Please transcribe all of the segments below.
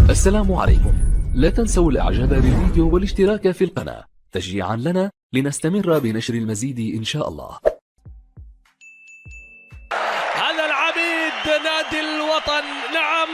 السلام عليكم. لا تنسوا الاعجاب بالفيديو والاشتراك في القناة تشجيعا لنا لنستمر بنشر المزيد ان شاء الله. هذا العميد نادي الوطن، نعم،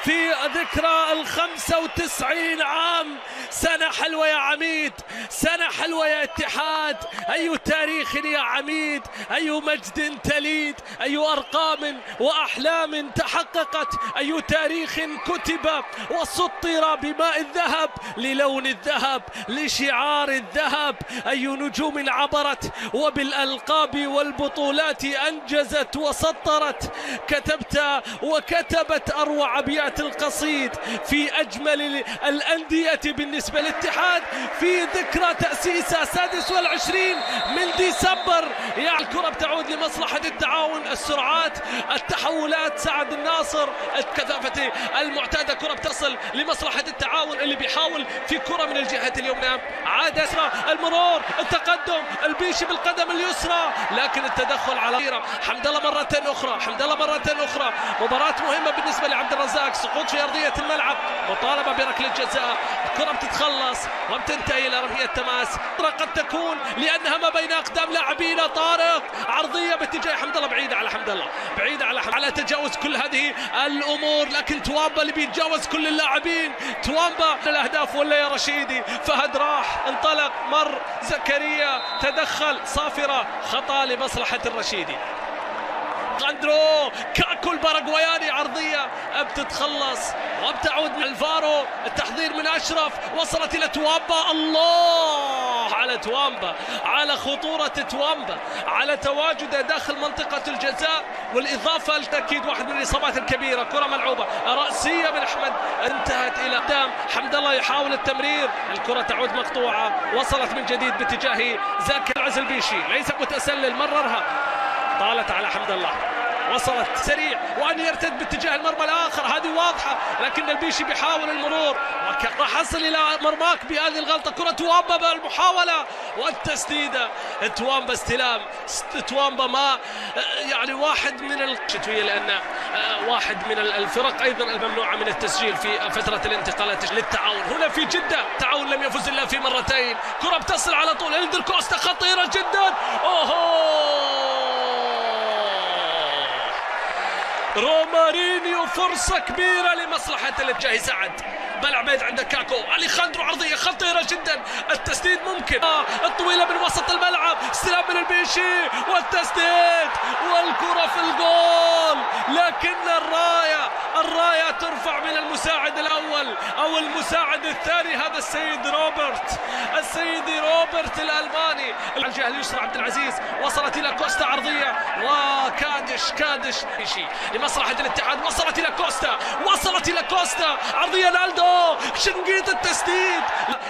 في ذكرى 95 عام. سنة حلوة يا عميد، سنة حلوة يا اتحاد. أي تاريخ يا عميد، أي مجد تليد، أي أرقام وأحلام تحققت، أي تاريخ كتب وسطر بماء الذهب للون الذهب لشعار الذهب، أي نجوم عبرت وبالألقاب والبطولات أنجزت وسطرت. كتبت وكتبت أروع أبيات القصيد في أجمل الأندية بالنسبة للاتحاد في ذكرى تأسيسه 26 من ديسمبر. يا الكرة بتعود لمصلحة التعاون، السرعات، التحولات، سعد الناصر، الكثافة المعتادة، كرة بتصل لمصلحة التعاون اللي بيحاول في كرة من الجهة اليمنى، عاد يسرى المرور، التقدم، البيشي بالقدم اليسرى، لكن التدخل على حمد الله مرة أخرى، حمد الله مرة أخرى. مباراة مهمة بالنسبة لعبد الرزاق، سقوط في أرضية الملعب، مطالبة بركلة جزاء، الكرة بتتخلص وبتنتهي إلى رمية تماس. قد تكون لأنها ما بين أقدام لاعبين. طارق عرضية باتجاه حمد الله، بعيدة على حمد الله، بعيدة على تجاوز كل هذه الأمور، لكن توامبا اللي بيتجاوز كل اللاعبين. توامبا الأهداف ولا يا رشيدي؟ فهد راح، انطلق، مر زكريا، تدخل، صافرة، خطأ لمصلحة الرشيدي. أندرو كاكو الباراغواياني، عرضية بتتخلص وبتعود من الفارو، التحضير من أشرف، وصلت إلى توامبا. الله على توامبا، على خطورة توامبا، على تواجده داخل منطقة الجزاء، والإضافة لتأكيد واحد من الإصابات الكبيرة. كرة ملعوبة رأسية من أحمد، انتهت إلى قدام حمد الله يحاول التمرير، الكرة تعود مقطوعة، وصلت من جديد باتجاه زكي العزلبيشي، ليس متسلل، مررها، طالت على حمد الله، وصلت سريع وأن يرتد باتجاه المرمى الآخر، هذه واضحة، لكن البيشي بيحاول المرور راح يصل إلى مرماك بهذه الغلطة. كرة توامبا بالمحاولة والتسديدة، توامبا استلام، توامبا ما يعني واحد من الشتوية، لأن واحد من الفرق أيضا الممنوعة من التسجيل في فترة الانتقالات للتعاون. هنا في جدة التعاون لم يفز إلا في مرتين. كرة بتصل على طول، إلدر كوستا خطيرة جدا، رومارينيو، فرصة كبيرة لمصلحة الاتجاه. سعد بلع بيت عند كاكو، أليخاندرو، عرضية خطيرة جدا، التسديد ممكن، الطويلة من وسط الملعب، استلام من البيشي والتسديد والكرة في الجول، لكن الراية ترفع من المساعد الأول أو المساعد الثاني، هذا السيد روبرت الألماني. الجهة اليسرى عبد العزيز، وصلت إلى كوستا، عرضية وكادش بيشي لمصلحة الاتحاد، وصلت إلى كوستا، عرضية نالدو، شنقيط، التسديد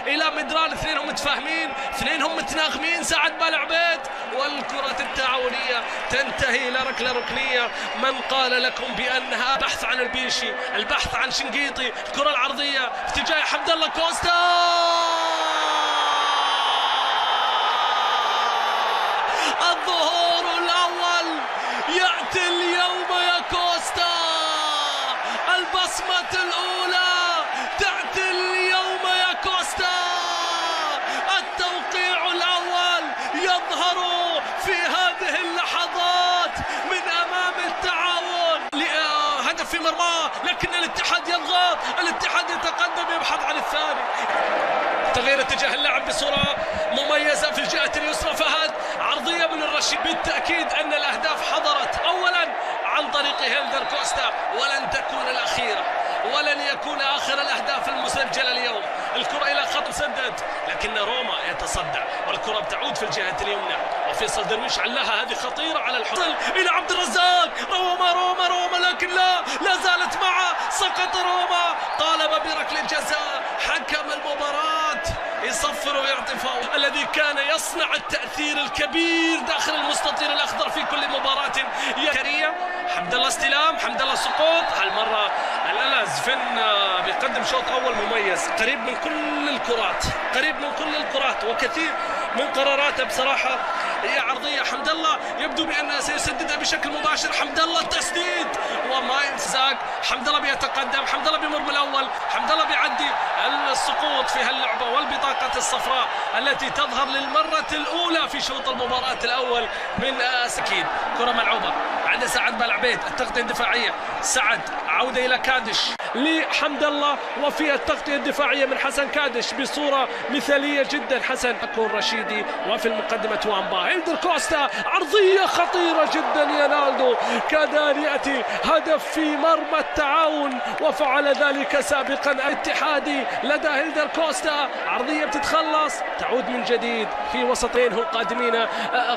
إلى مدران. اثنين هم متفاهمين، اثنين هم متناغمين، سعد بالع بيت، والكرة التعاونية تنتهي إلى ركلة ركنية. من قال لكم بأنها بحث عن البيشي، البحث عن شنقيطي. الكرة العرضية في اتجاه حمد الله، كوستا، الظهور الأول يأتي اليوم يا كوستا، البصمة الأولى تأتي اليوم يا كوستا، التوقيع الأول يظهر في هذه اللحظات من أمام التعاون. هدف في مرماه، لكن الاتحاد يضغط، الاتحاد يتقدم، يبحث عن الثاني. تغيير اتجاه اللعب بصورة مميزة في الجهة اليسرى، فهد، عرضية من الرشيد. بالتأكيد أن الأهداف حضرت أولا عن طريق هيلدر كوستا، ولن تكون الأخيرة، ولن يكون آخر الأهداف المسجلة اليوم. الكرة إلى خط مسدد، لكن روما يتصدع، والكرة بتعود في الجهة اليمنى، وفيصل درويش علها، هذه خطيرة على الحصل إلى عبد الرزاق. روما، لكن لا زالت معه، سقط روما، طالب بركلة جزاء. حكم المباراة يصفر ويعطي فاول، الذي كان يصنع التأثير الكبير داخل المستطيل الأخضر في كل مباراة. كريم، حمد الله استلام، حمد الله سقوط، هالمرة زفن بيقدم شوط أول مميز، قريب من كل الكرات، وكثير من قراراته بصراحة هي عرضية. حمد الله يبدو بأنه سيسددها بشكل مباشر، حمد الله التسديد وما ينساق، حمد الله بيتقدم، حمد الله بيمر بالأول، حمد الله بيعدي السقوط في هاللعبة والبطاقة الصفراء التي تظهر للمرة الأولى في شوط المباراة الأول من سكين. كرة ملعوبة عند سعد بالعبيد، التغطية الدفاعية، سعد عودة إلى كادش لحمد الله، وفي التغطية الدفاعية من حسن كادش بصورة مثالية جدا. حسن أكون رشيدي، وفي المقدمة وامبا. هيلدر كوستا عرضية خطيرة جدا يا نالدو، كاد أن يأتي هدف في مرمى التعاون وفعل ذلك سابقا الاتحادي لدى هيلدر كوستا. عرضية بتتخلص، تعود من جديد في وسطين هم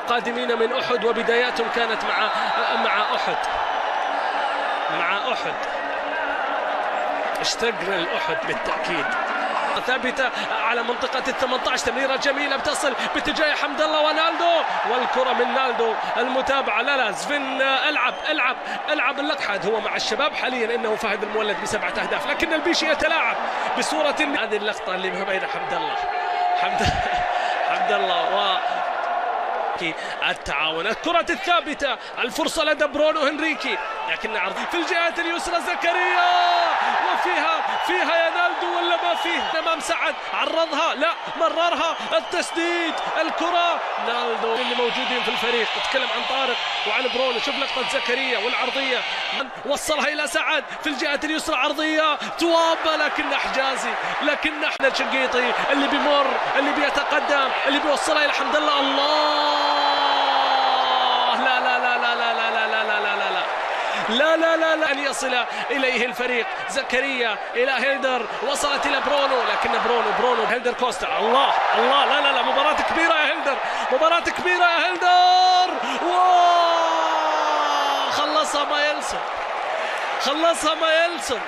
قادمين من أحد، وبداياتهم كانت مع أحد. اشتقنا الأحد بالتأكيد. ثابتة على منطقة ال18، تمريرة جميلة بتصل باتجاه حمد الله ونالدو، والكرة من نالدو. المتابعة لا زفن العب اللقحة. هو مع الشباب حاليا انه فهد المولد ب7 أهداف، لكن البيشي يتلاعب بصورة. هذه اللقطة اللي ما بين حمد الله و التعاون. الكرة الثابتة، الفرصة لدى برونو هنريكي، لكن عرض في الجهة اليسرى زكريا، وفيها ينالدو ولا ما فيه؟ امام سعد عرضها، لا مررها، التسديد، الكرة نالدو. اللي موجودين في الفريق، اتكلم عن طارق وعن برونو. شوف لقطة زكريا والعرضية، وصلها الى سعد في الجهة اليسرى، عرضية توابى، لكن حجازي، لكن احنا شنقيطي اللي بيمر، اللي بيتقدم، اللي بيوصلها الى حمد الله. الله، لا أن يصل إليه الفريق. زكريا إلى هيلدر، وصلت إلى برونو، لكن برونو هيلدر كوستا. الله لا مباراة كبيرة يا هيلدر، مباراة كبيرة يا هيلدر. خلصها ما يلسن.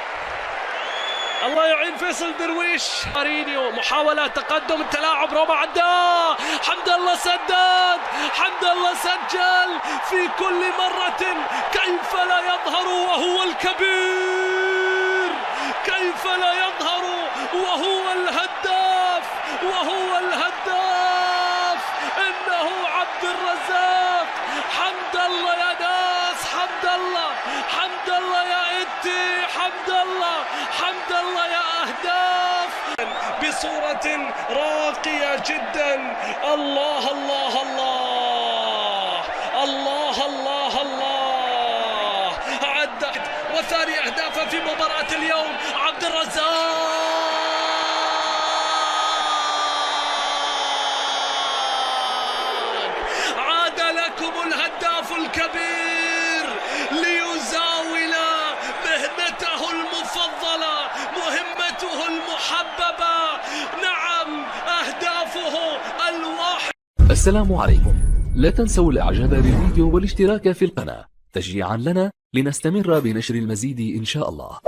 الله يعين فيصل درويش. مارينيو، محاولة تقدم، التلاعب، روما عداه، حمد الله سدد، حمد الله سجل في كل مرة. كيف لا يظهر وهو الكبير، كيف لا يظهر وهو الهداف، إنه عبد الرزاق. حمد الله يا ناس، حمد الله يا إنتي، حمد الله يا أهداف بصورة راقية جدا. الله عد وثاني أهدافه في مباراة اليوم عبد الرزاق. عاد لكم الهداف الكبير ليزاول مهنته المفضلة، مهمته المحببة. نعم، أهدافه الواحد. السلام عليكم، لا تنسوا الاعجاب بالفيديو والاشتراك في القناة تشجيعا لنا لنستمر بنشر المزيد إن شاء الله.